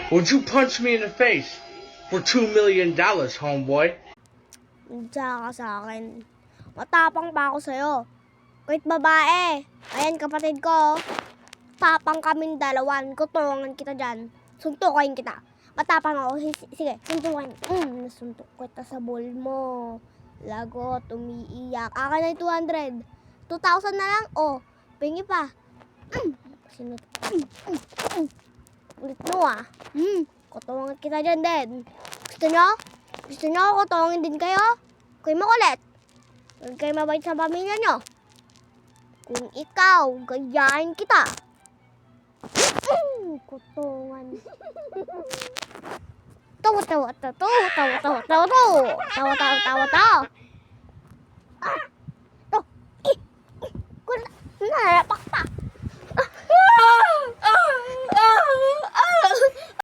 Would you punch me in the face for $2 million, homeboy? Diyan ka sa akin. Matapang pa ako sa'yo. Wait, babae. Ayan, kapatid ko. Tapang kaming dalawan. Kutungan kita dyan. Suntukin kita. Matapang ako. Sige, suntukin. Nasuntok kita sa ball mo. Lagot, umiiyak. Akin na yung 200. 2,000 na lang. Oh, pingi pa. Sinut. Ulit mo ah. Kutungan kita dyan din. Gusto nyo? Gusto nyo kutungin din kayo? Kayo makulit. Huwag kayo mabait sa pamilya nyo. Kung ikaw, gayahin kita. Kutungan. Tawa. Napak